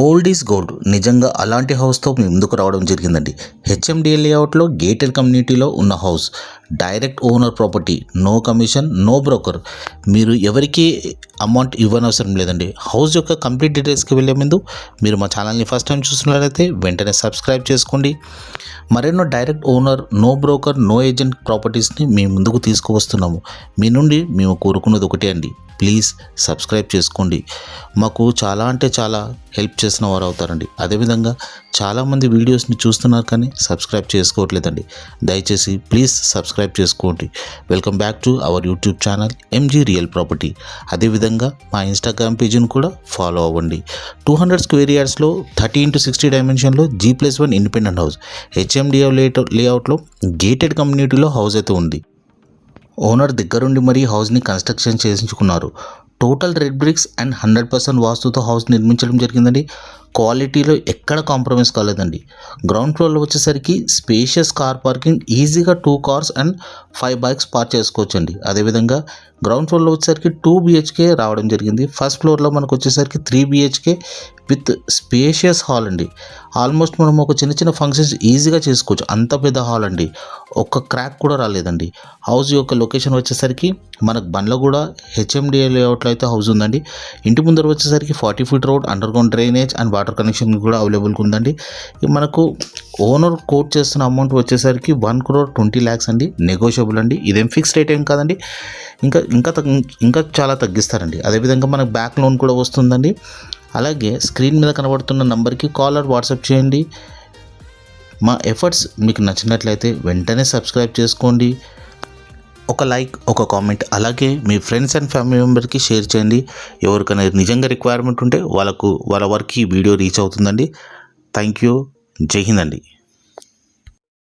Old is gold. నిజంగా అలాంటి హౌస్తో మేము ముందుకు రావడం జరిగిందండి. హెచ్ఎండిఏ లేఅవుట్లో గేటెడ్ కమ్యూనిటీలో ఉన్న house, direct owner property, no commission, no broker. మీరు ఎవరికి అమౌంట్ ఇవ్వనవసరం లేదండి. హౌస్ యొక్క కంప్లీట్ డీటెయిల్స్కి వెళ్ళే ముందు మీరు మా ఛానల్ని ఫస్ట్ టైం చూస్తున్నట్లయితే వెంటనే సబ్స్క్రైబ్ చేసుకోండి. మరెన్నో direct owner, no broker, no agent ప్రాపర్టీస్ని మేము ముందుకు తీసుకువస్తున్నాము. మీ నుండి మేము కోరుకున్నది ఒకటే అండి, ప్లీజ్ సబ్స్క్రైబ్ చేసుకోండి. మాకు చాలా అంటే చాలా హెల్ప్ చేసిన వారు అవుతారండి. అదేవిధంగా చాలామంది వీడియోస్ని చూస్తున్నారు కానీ సబ్స్క్రైబ్ చేసుకోవట్లేదండి. దయచేసి ప్లీజ్ సబ్స్క్రైబ్ చేసుకోండి. Welcome back to our YouTube channel MG real property. అదేవిధంగా మా ఇన్స్టాగ్రామ్ పేజీని కూడా ఫాలో అవ్వండి. 200 స్క్వేర్ యార్డ్స్లో 30x60 డైమెన్షన్లో G+1 ఇండిపెండెంట్ హౌస్, హెచ్ఎండిఏ లేఅవుట్లో గేటెడ్ కమ్యూనిటీలో హౌస్ అయితే ఉంది. ఓనర్ దగ్గరుండి మరీ హౌస్ని కన్స్ట్రక్షన్ చేయించుకున్నారు. టోటల్ రెడ్ బ్రిక్స్ అండ్ 100% వాస్తుతో హౌస్ నిర్మించడం జరిగిందండి. క్వాలిటీలో ఎక్కడ కాంప్రమైజ్ కాలేదండి. గ్రౌండ్ ఫ్లోర్లో వచ్చేసరికి స్పేషియస్ కార్ పార్కింగ్, ఈజీగా 2 కార్స్ అండ్ 5 బైక్స్ పార్క్ చేసుకోవచ్చండి. అదేవిధంగా గ్రౌండ్ ఫ్లోర్లో వచ్చేసరికి 2 BHK రావడం జరిగింది. ఫస్ట్ ఫ్లోర్లో మనకు వచ్చేసరికి 3 BHK విత్ స్పేషియస్ హాల్ అండి. ఆల్మోస్ట్ మనం ఒక చిన్న చిన్న ఫంక్షన్స్ ఈజీగా చేసుకోవచ్చు, అంత పెద్ద హాల్ అండి. ఒక్క క్రాక్ కూడా రాలేదండి. హౌస్ యొక్క లొకేషన్ వచ్చేసరికి మనకు బండ్లగూడ హెచ్ఎండిఏ లేఅవుట్లో అయితే హౌస్ ఉందండి. ఇంటి ముందర వచ్చేసరికి 40 feet road, underground drainage and water connection కూడా అవైలబుల్గా ఉందండి. మనకు ఓనర్ కోట్ చేస్తున్న అమౌంట్ వచ్చేసరికి 1,20 lakhs అండి. నెగోషియబుల్ అండి. ఇదేం ఫిక్స్ రేట్ ఏం కాదండి. ఇంకా చాలా తగ్గిస్తారండి. అదేవిధంగా మనకు బ్యాక్ లోన్ కూడా వస్తుందండి. అలాగే స్క్రీన్ మీద కనబడుతున్న నంబర్కి కాల్ ఆర్ వాట్సాప్ చేయండి. మా ఎఫర్ట్స్ మీకు నచ్చినట్లయితే వెంటనే సబ్స్క్రైబ్ చేసుకోండి. ఒక లైక్, ఒక కామెంట్, అలాగే మీ ఫ్రెండ్స్ అండ్ ఫ్యామిలీ మెంబర్కి షేర్ చేయండి. ఎవరికైనా నిజంగా రిక్వైర్మెంట్ ఉంటే వాళ్ళ వరకు ఈ వీడియో రీచ్ అవుతుందండి. Thank you. జై హింద్ అండి.